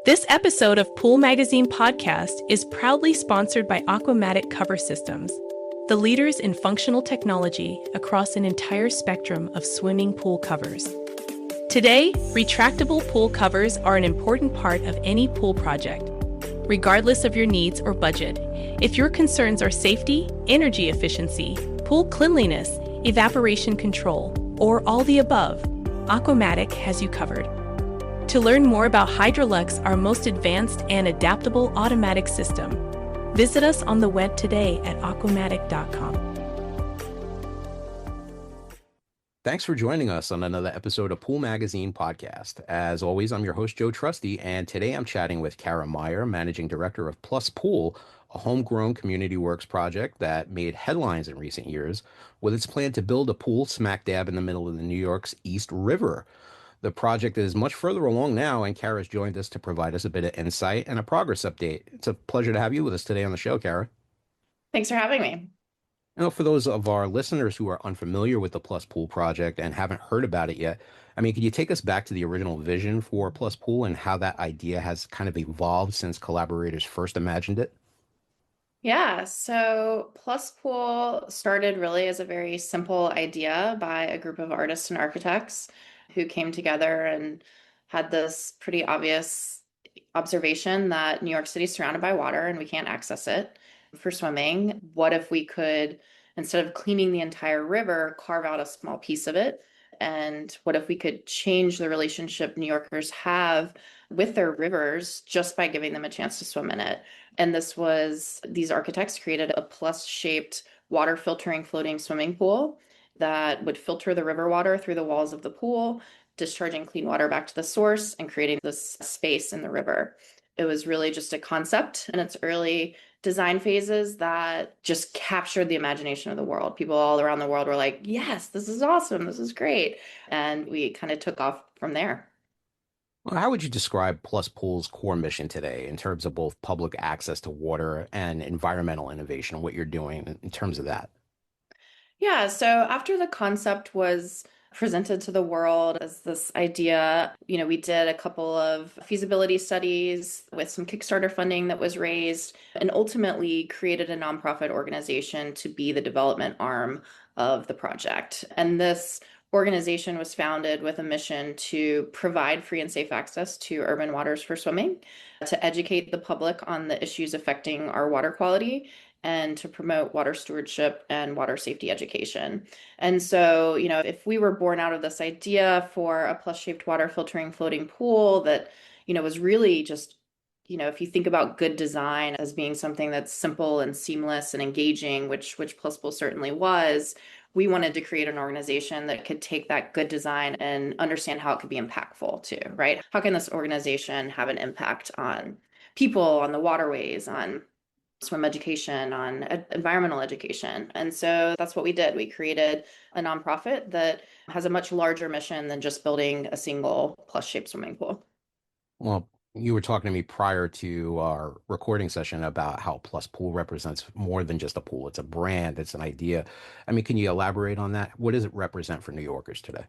This episode of Pool Magazine Podcast is proudly sponsored by Aquamatic Cover Systems, the leaders in functional technology across an entire spectrum of swimming pool covers. Today, retractable pool covers are an important part of any pool project. Regardless of your needs or budget, if your concerns are safety, energy efficiency, pool cleanliness, evaporation control, or all the above, Aquamatic has you covered. To learn more about Hydrolux, our most advanced and adaptable automatic system, visit us on the web today at aquamatic.com. Thanks for joining us on another episode of Pool Magazine Podcast. As always, I'm your host, Joe Trusty, and today I'm chatting with Kara Meyer, Managing Director of Plus Pool, a homegrown community works project that made headlines in recent years with its plan to build a pool smack dab in the middle of the New York's East River. The project is much further along now, and Kara's joined us to provide us a bit of insight and a progress update. It's a pleasure to have you with us today on the show, Kara. Thanks for having me. Now, for those of our listeners who are unfamiliar with the Plus Pool project and haven't heard about it yet, could you take us back to the original vision for Plus Pool and how that idea has kind of evolved since collaborators first imagined it? Yeah, so Plus Pool started really as a very simple idea by a group of artists and architects who came together and had this pretty obvious observation that New York City is surrounded by water and we can't access it for swimming. What if we could, instead of cleaning the entire river, carve out a small piece of it? And what if we could change the relationship New Yorkers have with their rivers just by giving them a chance to swim in it? And these architects created a plus-shaped water filtering floating swimming pool that would filter the river water through the walls of the pool, discharging clean water back to the source and creating this space in the river. It was really just a concept in its early design phases that just captured the imagination of the world. People all around the world were like, yes, this is awesome. This is great. And we kind of took off from there. Well, how would you describe Plus Pool's core mission today in terms of both public access to water and environmental innovation, what you're doing in terms of that? Yeah, so after the concept was presented to the world as this idea, we did a couple of feasibility studies with some Kickstarter funding that was raised and ultimately created a nonprofit organization to be the development arm of the project. And this organization was founded with a mission to provide free and safe access to urban waters for swimming, to educate the public on the issues affecting our water quality, and to promote water stewardship and water safety education. And so, if we were born out of this idea for a plus-shaped water filtering floating pool that, was really just, if you think about good design as being something that's simple and seamless and engaging, which Plus Pool certainly was, we wanted to create an organization that could take that good design and understand how it could be impactful too, right? How can this organization have an impact on people, on the waterways, on swim education, on environmental education? And so that's what we did. We created a nonprofit that has a much larger mission than just building a single plus-shaped swimming pool. Well, you were talking to me prior to our recording session about how Plus Pool represents more than just a pool. It's a brand, it's an idea. Can you elaborate on that? What does it represent for New Yorkers today?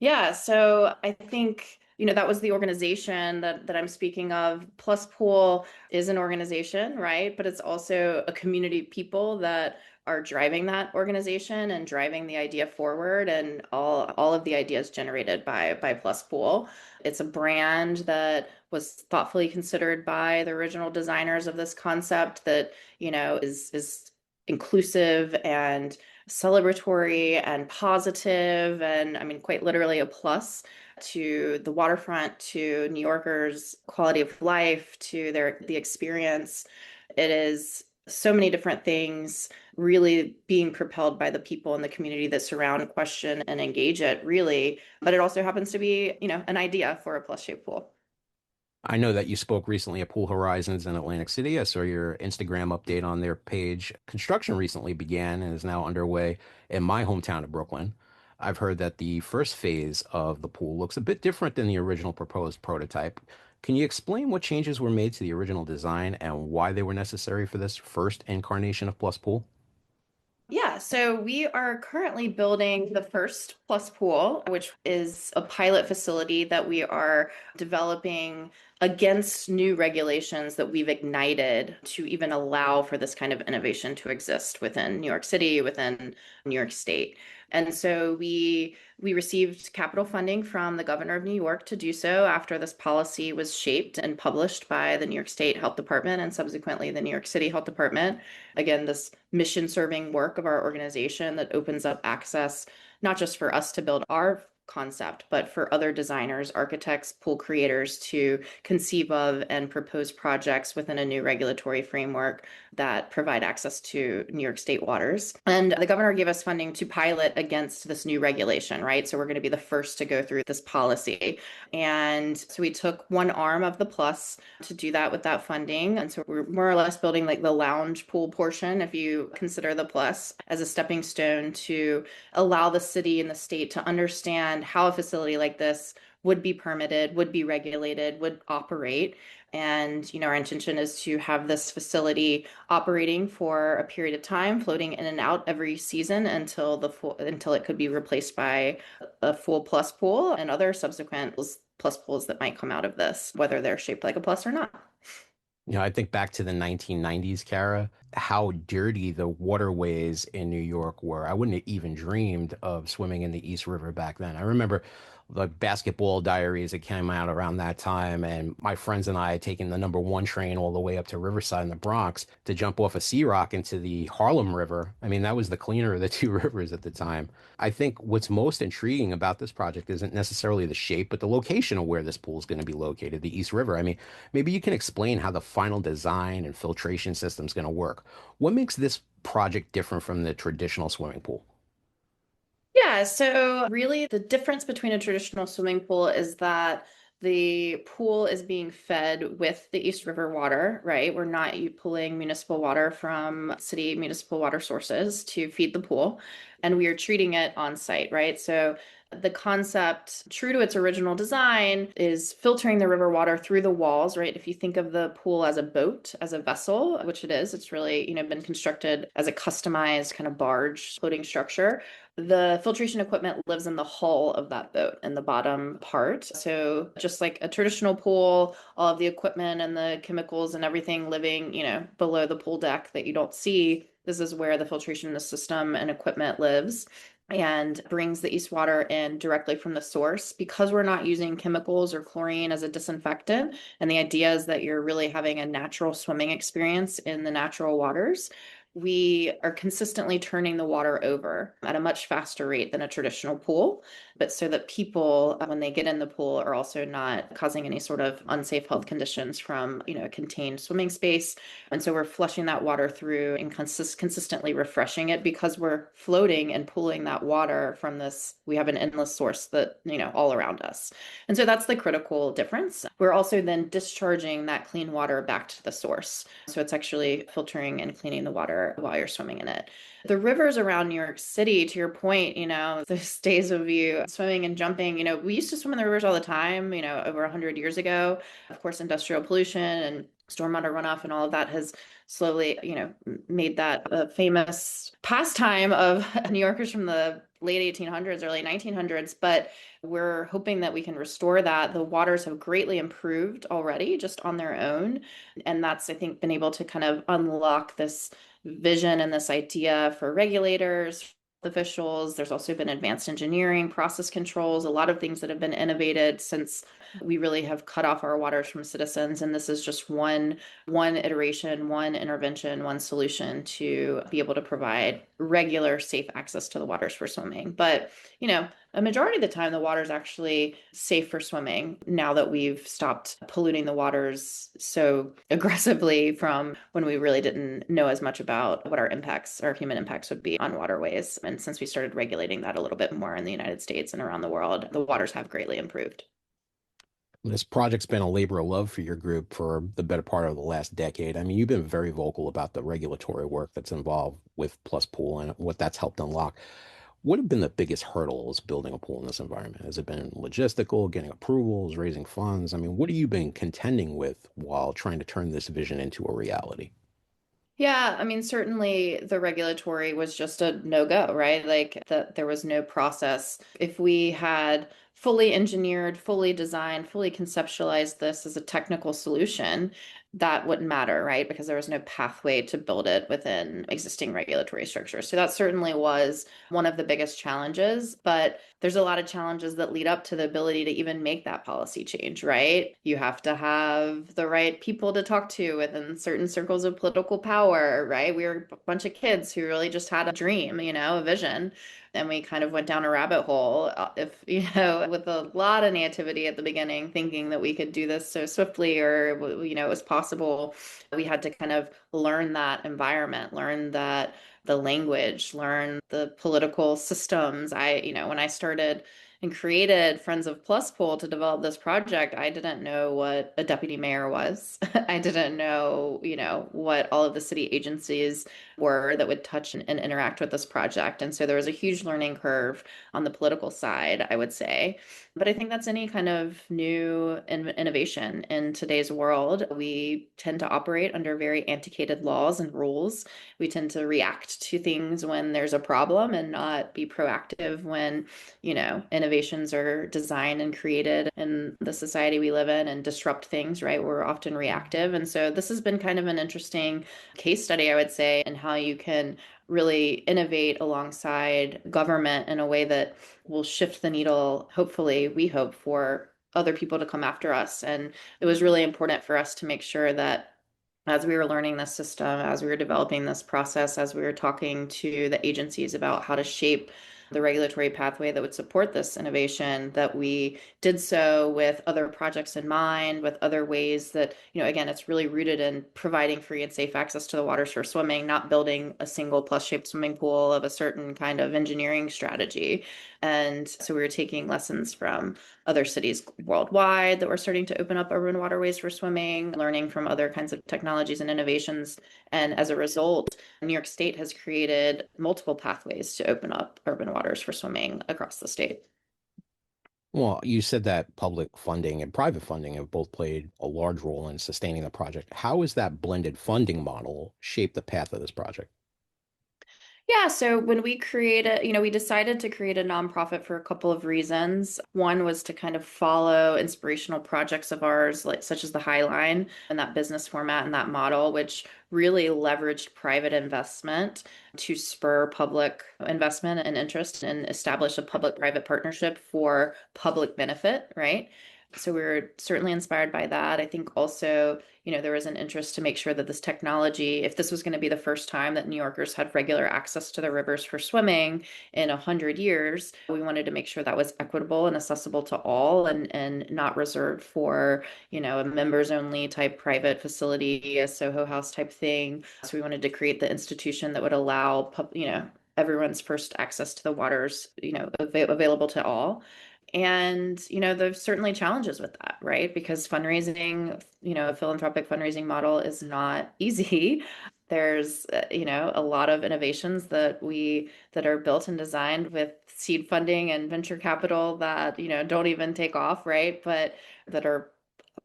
Yeah, so I think, that was the organization that I'm speaking of. Plus Pool is an organization, right? But it's also a community of people that are driving that organization and driving the idea forward, and all of the ideas generated by Plus Pool. It's a brand that was thoughtfully considered by the original designers of this concept that, is inclusive and celebratory and positive, and quite literally a plus to the waterfront, to New Yorkers' quality of life, to the experience. It is so many different things really being propelled by the people in the community that surround, question, and engage it, really. But it also happens to be, an idea for a plus-shaped pool. I know that you spoke recently at Pool Horizons in Atlantic City. I saw your Instagram update on their page. Construction recently began and is now underway in my hometown of Brooklyn. I've heard that the first phase of the pool looks a bit different than the original proposed prototype. Can you explain what changes were made to the original design and why they were necessary for this first incarnation of Plus Pool? Yeah, so we are currently building the first Plus Pool, which is a pilot facility that we are developing against new regulations that we've ignited to even allow for this kind of innovation to exist within New York City, within New York State. And so we received capital funding from the governor of New York to do so after this policy was shaped and published by the New York State Health Department and subsequently the New York City Health Department. Again, this mission serving work of our organization that opens up access, not just for us to build our concept, but for other designers, architects, pool creators to conceive of and propose projects within a new regulatory framework that provide access to New York State waters. And the governor gave us funding to pilot against this new regulation, right? So we're going to be the first to go through this policy. And so we took one arm of the plus to do that with that funding. And so we're more or less building like the lounge pool portion, if you consider the plus, as a stepping stone to allow the city and the state to understand how a facility like this would be permitted, would be regulated, would operate. And, our intention is to have this facility operating for a period of time, floating in and out every season until it could be replaced by a full plus pool and other subsequent plus pools that might come out of this, whether they're shaped like a plus or not. I think back to the 1990s, Kara, how dirty the waterways in New York were. I wouldn't have even dreamed of swimming in the East River back then. I remember the basketball diaries that came out around that time, and my friends and I had taken the #1 train all the way up to Riverside in the Bronx to jump off a Sea Rock into the Harlem River. I mean, that was the cleaner of the two rivers at the time. I think what's most intriguing about this project isn't necessarily the shape, but the location of where this pool is going to be located, the East River. I mean, maybe you can explain how the final design and filtration system is going to work. What makes this project different from the traditional swimming pool? Yeah, so really the difference between a traditional swimming pool is that the pool is being fed with the East River water, right? We're not pulling municipal water from city municipal water sources to feed the pool, and we are treating it on site, right? So the concept, true to its original design, is filtering the river water through the walls, right? If you think of the pool as a boat, as a vessel, which it is, it's really, been constructed as a customized kind of barge floating structure. The filtration equipment lives in the hull of that boat in the bottom part. So just like a traditional pool, all of the equipment and the chemicals and everything living, below the pool deck that you don't see, this is where the filtration system and equipment lives and brings the East water in directly from the source because we're not using chemicals or chlorine as a disinfectant. And the idea is that you're really having a natural swimming experience in the natural waters. We are consistently turning the water over at a much faster rate than a traditional pool, but so that people, when they get in the pool, are also not causing any sort of unsafe health conditions from, a contained swimming space. And so we're flushing that water through and consistently refreshing it because we're floating and pulling that water from this. We have an endless source that, all around us. And so that's the critical difference. We're also then discharging that clean water back to the source. So it's actually filtering and cleaning the water while you're swimming in it. The rivers around New York City, to your point, those days of you swimming and jumping, we used to swim in the rivers all the time, over 100 years ago. Of course, industrial pollution and stormwater runoff and all of that has slowly, made that a famous pastime of New Yorkers from the late 1800s, early 1900s. But we're hoping that we can restore that. The waters have greatly improved already just on their own. And that's, I think, been able to kind of unlock this vision and this idea for regulators, officials. There's also been advanced engineering, process controls, a lot of things that have been innovated since we really have cut off our waters from citizens. And this is just one iteration, one intervention, one solution to be able to provide regular, safe access to the waters for swimming. But, a majority of the time, the water is actually safe for swimming now that we've stopped polluting the waters so aggressively from when we really didn't know as much about what our human impacts would be on waterways. And since we started regulating that a little bit more in the United States and around the world, the waters have greatly improved. This project's been a labor of love for your group for the better part of the last decade. I mean, you've been very vocal about the regulatory work that's involved with Plus Pool and what that's helped unlock. What have been the biggest hurdles building a pool in this environment? Has it been logistical, getting approvals, raising funds? I mean, what have you been contending with while trying to turn this vision into a reality? Yeah, I mean, certainly the regulatory was just a no-go, right? Like that there was no process. If we had fully engineered, fully designed, fully conceptualized this as a technical solution, that wouldn't matter, right? Because there was no pathway to build it within existing regulatory structures. So that certainly was one of the biggest challenges, but there's a lot of challenges that lead up to the ability to even make that policy change, right? You have to have the right people to talk to within certain circles of political power, right? We were a bunch of kids who really just had a dream, a vision. And we kind of went down a rabbit hole, if with a lot of naivety at the beginning, thinking that we could do this so swiftly, or it was possible. We had to kind of learn that environment, learn that the language, learn the political systems. When I started and created Friends of Plus Pool to develop this project, I didn't know what a deputy mayor was. I didn't know, what all of the city agencies were that would touch and interact with this project. And so there was a huge learning curve on the political side, I would say. But I think that's any kind of new innovation in today's world. We tend to operate under very antiquated laws and rules. We tend to react to things when there's a problem and not be proactive when, innovations are designed and created in the society we live in and disrupt things, right? We're often reactive. And so this has been kind of an interesting case study, I would say, in how you can really innovate alongside government in a way that will shift the needle, hopefully, we hope, for other people to come after us. And it was really important for us to make sure that as we were learning this system, as we were developing this process, as we were talking to the agencies about how to shape the regulatory pathway that would support this innovation, that we did so with other projects in mind, with other ways that, again, it's really rooted in providing free and safe access to the waters for swimming, not building a single plus-shaped swimming pool of a certain kind of engineering strategy. And so we were taking lessons from other cities worldwide that were starting to open up urban waterways for swimming, learning from other kinds of technologies and innovations. And as a result, New York State has created multiple pathways to open up urban waters for swimming across the state. Well, you said that public funding and private funding have both played a large role in sustaining the project. How has that blended funding model shaped the path of this project? Yeah, so when we created, we decided to create a nonprofit for a couple of reasons. One was to kind of follow inspirational projects of ours, like such as the High Line and that business format and that model, which really leveraged private investment to spur public investment and interest and establish a public-private partnership for public benefit, right? So we were certainly inspired by that. I think also, there was an interest to make sure that this technology, if this was going to be the first time that New Yorkers had regular access to the rivers for swimming in 100 years, we wanted to make sure that was equitable and accessible to all, and not reserved for, a members only type private facility, a Soho House type thing. So we wanted to create the institution that would allow, everyone's first access to the waters, available to all. And, there's certainly challenges with that, right? Because fundraising, a philanthropic fundraising model is not easy. There's, a lot of innovations that are built and designed with seed funding and venture capital that, don't even take off, right? But that are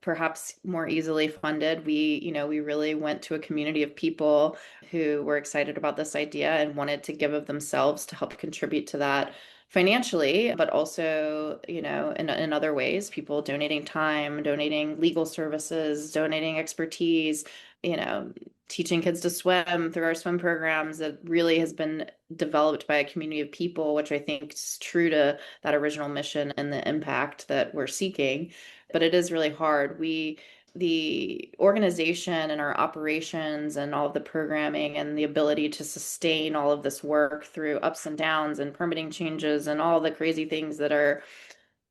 perhaps more easily funded. We really went to a community of people who were excited about this idea and wanted to give of themselves to help contribute to that financially, but also, in other ways, people donating time, donating legal services, donating expertise, teaching kids to swim through our swim programs that really has been developed by a community of people, which I think is true to that original mission and the impact that we're seeking. But it is really hard. The organization and our operations and all of the programming and the ability to sustain all of this work through ups and downs and permitting changes and all the crazy things that are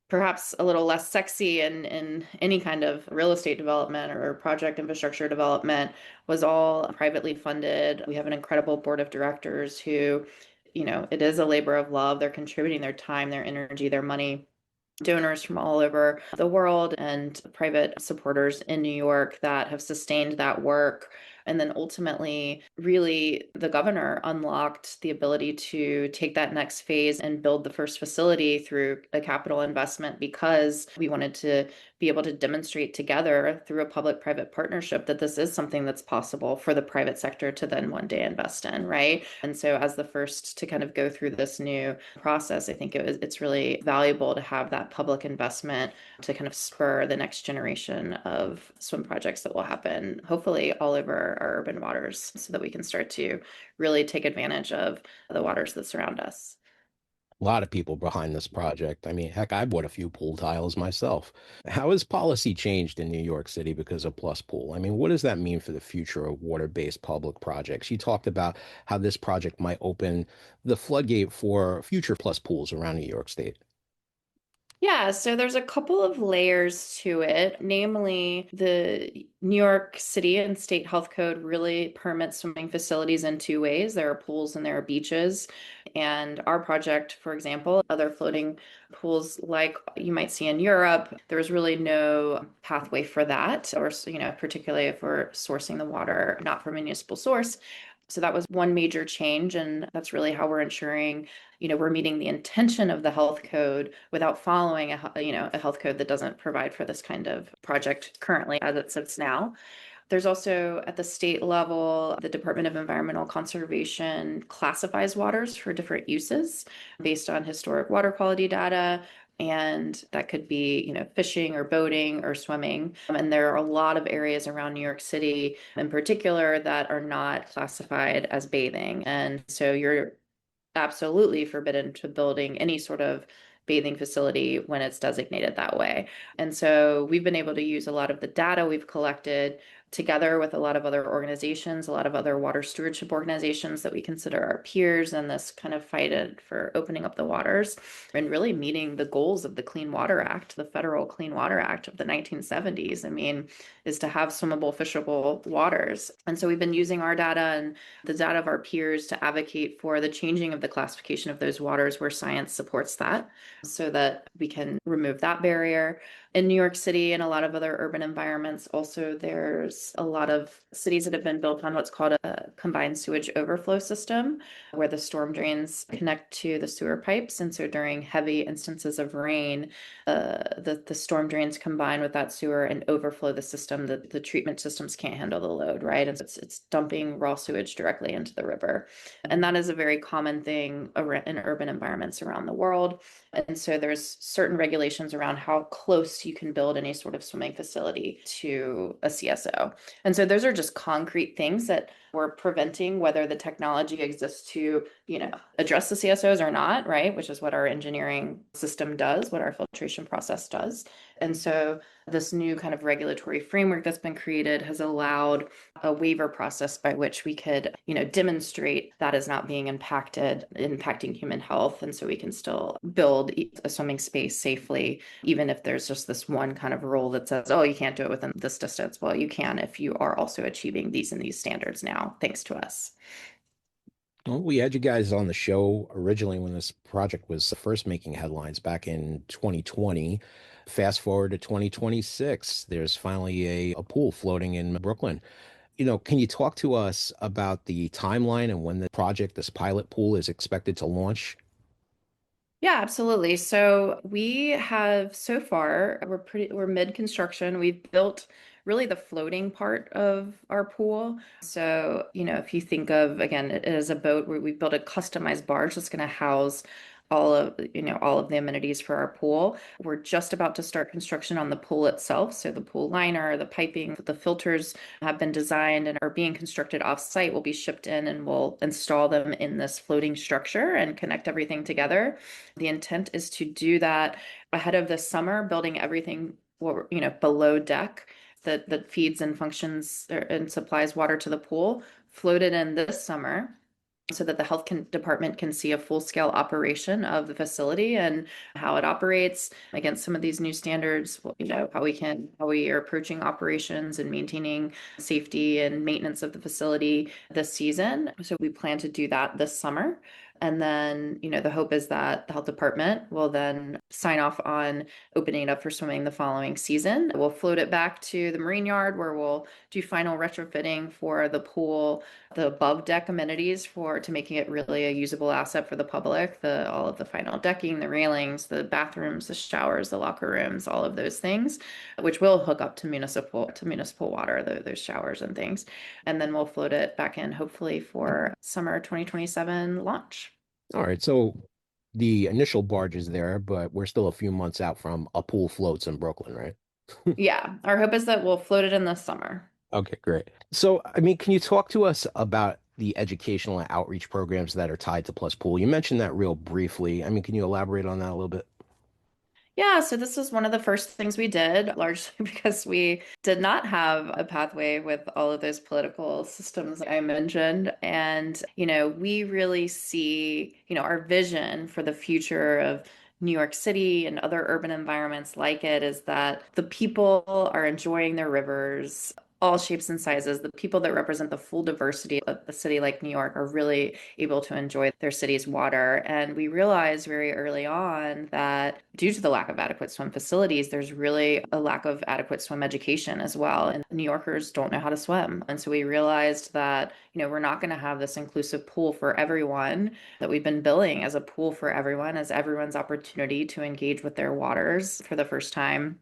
perhaps a little less sexy in any kind of real estate development or project infrastructure development was all privately funded. We have an incredible board of directors who, it is a labor of love. They're contributing their time, their energy, their money, donors from all over the world and private supporters in New York that have sustained that work And then ultimately, really, the governor unlocked the ability to take that next phase and build the first facility through a capital investment because we wanted to be able to demonstrate together through a public-private partnership that this is something that's possible for the private sector to then one day invest in, right? And so as the first to kind of go through this new process, I think it's really valuable to have that public investment to kind of spur the next generation of swim projects that will happen, hopefully all over our urban waters, so that we can start to really take advantage of the waters that surround us. A lot of people behind this project. I mean, heck, I bought a few pool tiles myself. How has policy changed in New York City because of Plus Pool? I mean, what does that mean for the future of water-based public projects? You talked about how this project might open the floodgate for future Plus Pools around New York State. Yeah, so there's a couple of layers to it. Namely, the New York City and state health code really permits swimming facilities in two ways. There are pools and there are beaches. And our project, for example, other floating pools like you might see in Europe, there's really no pathway for that, or, particularly if we're sourcing the water not from a municipal source. So that was one major change, and that's really how we're ensuring, we're meeting the intention of the health code without following a health code that doesn't provide for this kind of project currently as it sits now. There's also at the state level, the Department of Environmental Conservation classifies waters for different uses based on historic water quality data. And that could be, fishing or boating or swimming. And there are a lot of areas around New York City in particular that are not classified as bathing. And so you're absolutely forbidden to building any sort of bathing facility when it's designated that way. And so we've been able to use a lot of the data we've collected together with a lot of other organizations, a lot of other water stewardship organizations that we consider our peers in this kind of fight for opening up the waters and really meeting the goals of the Clean Water Act, the federal Clean Water Act of the 1970s. I mean, is to have swimmable, fishable waters. And so we've been using our data and the data of our peers to advocate for the changing of the classification of those waters where science supports that so that we can remove that barrier. In New York City and a lot of other urban environments, also there's a lot of cities that have been built on what's called a combined sewage overflow system, where the storm drains connect to the sewer pipes. And so during heavy instances of rain, the storm drains combine with that sewer and overflow the system. The treatment systems can't handle the load, right? And so it's dumping raw sewage directly into the river. And that is a very common thing in urban environments around the world. And so there's certain regulations around how close you can build any sort of swimming facility to a CSO. And so those are just concrete things that we're preventing, whether the technology exists to, address the CSOs or not, right? Which is what our engineering system does, what our filtration process does. And so this new kind of regulatory framework that's been created has allowed a waiver process by which we could, demonstrate that is not being impacting human health. And so we can still build a swimming space safely, even if there's just this one kind of rule that says, oh, you can't do it within this distance. Well, you can if you are also achieving these and these standards now, thanks to us. Well, we had you guys on the show originally when this project was first making headlines back in 2020. Fast forward to 2026, there's finally a pool floating in Brooklyn. Can you talk to us about the timeline and when the project, this pilot pool, is expected to launch? Yeah, absolutely. So we have so far, we're mid-construction. We've built really the floating part of our pool. So, if you think of, again, it as a boat where we built a customized barge that's going to house all of the amenities for our pool. We're just about to start construction on the pool itself. So the pool liner, the piping, the filters have been designed and are being constructed off-site, will be shipped in, and we'll install them in this floating structure and connect everything together. The intent is to do that ahead of the summer, building everything, below deck that feeds and functions and supplies water to the pool, floated in this summer so that the department can see a full-scale operation of the facility and how it operates against some of these new standards, how we are approaching operations and maintaining safety and maintenance of the facility this season. So we plan to do that this summer. And then, the hope is that the health department will then sign off on opening it up for swimming the following season. We'll float it back to the marine yard where we'll do final retrofitting for the pool, the above deck amenities to making it really a usable asset for the public, all of the final decking, the railings, the bathrooms, the showers, the locker rooms, all of those things, which will hook up to municipal water, those showers and things. And then we'll float it back in hopefully for summer 2027 launch. All right, so the initial barge is there, but we're still a few months out from a pool floats in Brooklyn, right? Yeah, our hope is that we'll float it in the summer. Okay, great. So, I mean, can you talk to us about the educational and outreach programs that are tied to Plus Pool? You mentioned that real briefly. I mean, can you elaborate on that a little bit? Yeah, so this was one of the first things we did, largely because we did not have a pathway with all of those political systems I mentioned. And, we really see, our vision for the future of New York City and other urban environments like it is that the people are enjoying their rivers, all shapes and sizes. The people that represent the full diversity of a city like New York are really able to enjoy their city's water. And we realized very early on that due to the lack of adequate swim facilities, there's really a lack of adequate swim education as well. And New Yorkers don't know how to swim. And so we realized that, we're not going to have this inclusive pool for everyone that we've been billing as a pool for everyone, as everyone's opportunity to engage with their waters for the first time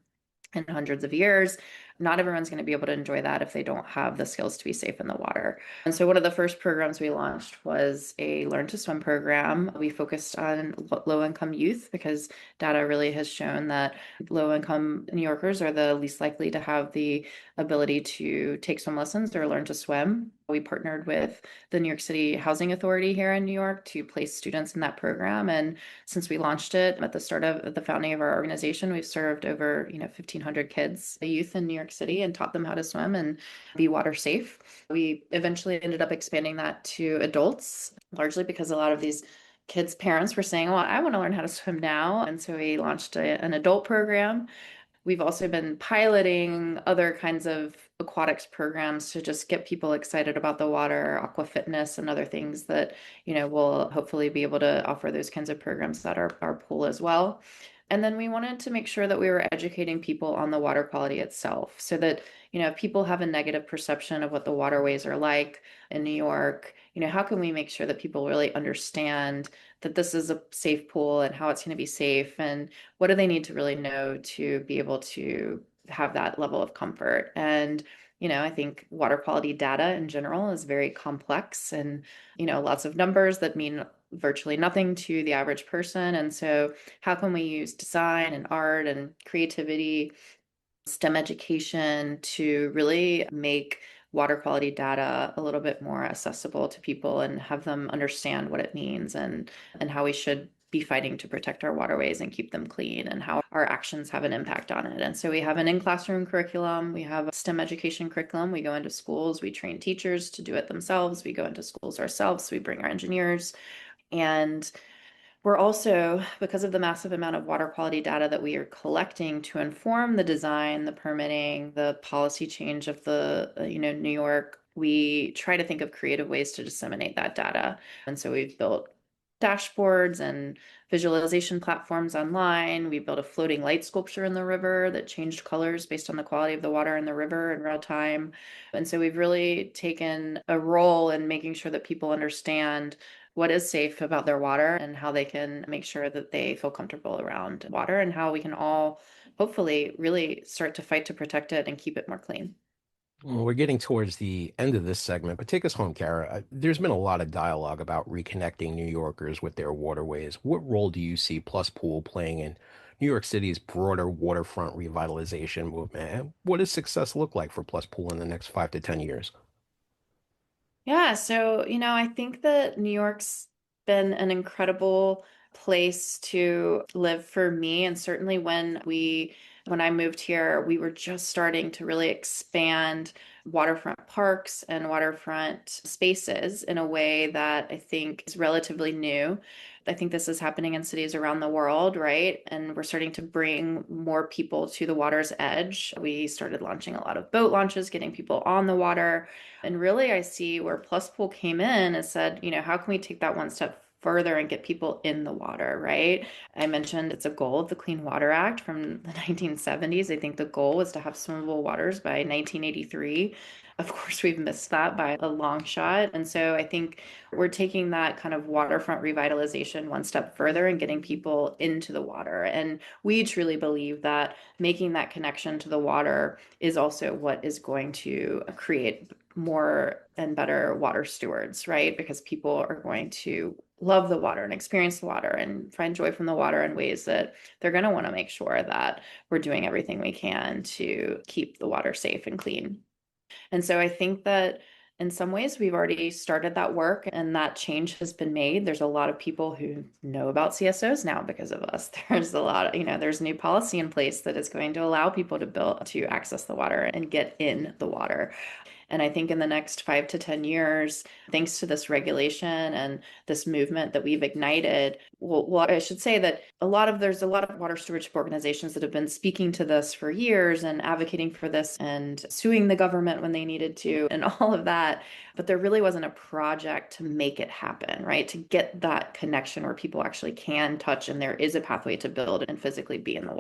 in hundreds of years. Not everyone's going to be able to enjoy that if they don't have the skills to be safe in the water. And so one of the first programs we launched was a Learn to Swim program. We focused on low-income youth because data really has shown that low-income New Yorkers are the least likely to have the ability to take swim lessons or learn to swim. We partnered with the New York City Housing Authority here in New York to place students in that program. And since we launched it at the start of the founding of our organization, we've served over 1,500 kids, youth in New York City, and taught them how to swim and be water safe. We eventually ended up expanding that to adults, largely because a lot of these kids' parents were saying, well, I want to learn how to swim now. And so we launched an adult program. We've also been piloting other kinds of aquatics programs to just get people excited about the water, aqua fitness, and other things that, will hopefully be able to offer those kinds of programs at our pool as well. And then we wanted to make sure that we were educating people on the water quality itself so that, if people have a negative perception of what the waterways are like in New York, how can we make sure that people really understand that this is a safe pool and how it's going to be safe, and what do they need to really know to be able to have that level of comfort? And I think water quality data in general is very complex and, lots of numbers that mean virtually nothing to the average person. And so how can we use design and art and creativity, STEM education to really make water quality data a little bit more accessible to people and have them understand what it means and how we should be fighting to protect our waterways and keep them clean and how our actions have an impact on it. And so we have an in-classroom curriculum, we have a STEM education curriculum, we go into schools, we train teachers to do it themselves, we go into schools ourselves, we bring our engineers, and we're also, because of the massive amount of water quality data that we are collecting to inform the design, the permitting, the policy change of the, New York, we try to think of creative ways to disseminate that data. And so we've built dashboards and visualization platforms online. We built a floating light sculpture in the river that changed colors based on the quality of the water in the river in real time. And so we've really taken a role in making sure that people understand what is safe about their water and how they can make sure that they feel comfortable around water and how we can all hopefully really start to fight to protect it and keep it more clean. Well, we're getting towards the end of this segment, but take us home, Kara. There's been a lot of dialogue about reconnecting New Yorkers with their waterways. What role do you see Plus Pool playing in New York City's broader waterfront revitalization movement? And what does success look like for Plus Pool in the next 5 to 10 years? Yeah, so, I think that New York's been an incredible place to live for me. And certainly when I moved here, we were just starting to really expand waterfront parks and waterfront spaces in a way that I think is relatively new. I think this is happening in cities around the world, right? And we're starting to bring more people to the water's edge. We started launching a lot of boat launches, getting people on the water. And really, I see where Plus Pool came in and said, how can we take that one step further and get people in the water, right? I mentioned it's a goal of the Clean Water Act from the 1970s. I think the goal was to have swimmable waters by 1983. Of course, we've missed that by a long shot. And so I think we're taking that kind of waterfront revitalization one step further and getting people into the water. And we truly believe that making that connection to the water is also what is going to create more and better water stewards, right? Because people are going to love the water and experience the water and find joy from the water in ways that they're going to want to make sure that we're doing everything we can to keep the water safe and clean. And so I think that in some ways we've already started that work and that change has been made. There's a lot of people who know about CSOs now because of us. There's a lot of, there's new policy in place that is going to allow people to access the water and get in the water. And I think in the next 5 to 10 years, thanks to this regulation and this movement that we've ignited, well, I should say that there's a lot of water stewardship organizations that have been speaking to this for years and advocating for this and suing the government when they needed to and all of that. But there really wasn't a project to make it happen, right? To get that connection where people actually can touch and there is a pathway to build and physically be in the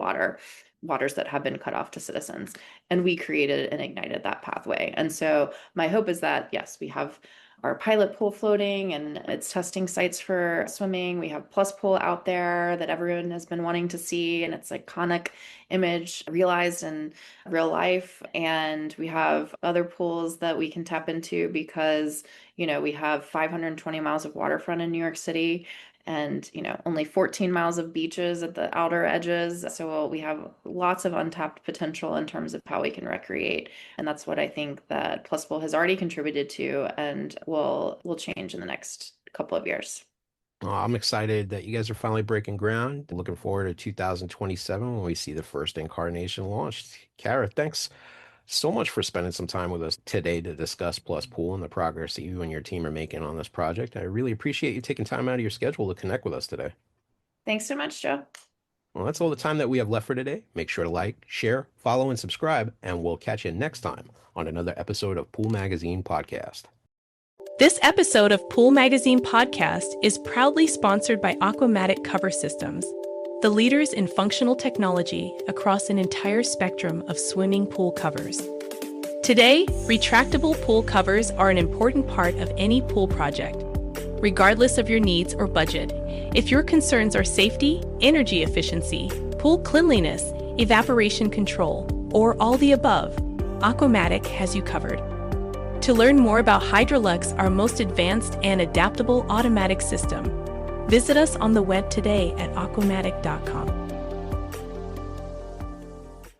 waters that have been cut off to citizens. And we created and ignited that pathway. And so my hope is that, yes, we have our pilot pool floating and it's testing sites for swimming. We have Plus Pool out there that everyone has been wanting to see, and it's iconic image realized in real life. And we have other pools that we can tap into because, we have 520 miles of waterfront in New York City and only 14 miles of beaches at the outer edges. So we have lots of untapped potential in terms of how we can recreate. And that's what I think that Plus Pool has already contributed to and will change in the next couple of years. Well, I'm excited that you guys are finally breaking ground. Looking forward to 2027 when we see the first incarnation launched. Kara, thanks so much for spending some time with us today to discuss Plus Pool and the progress that you and your team are making on this project. I really appreciate you taking time out of your schedule to connect with us today. Thanks so much, Joe. Well, that's all the time that we have left for today. Make sure to like, share, follow, and subscribe, and we'll catch you next time on another episode of Pool Magazine Podcast. This episode of Pool Magazine Podcast is proudly sponsored by Aquamatic Cover Systems, the leaders in functional technology across an entire spectrum of swimming pool covers. Today, retractable pool covers are an important part of any pool project. Regardless of your needs or budget, if your concerns are safety, energy efficiency, pool cleanliness, evaporation control, or all the above, Aquamatic has you covered. To learn more about Hydrolux, our most advanced and adaptable automatic system, visit us on the web today at aquamatic.com.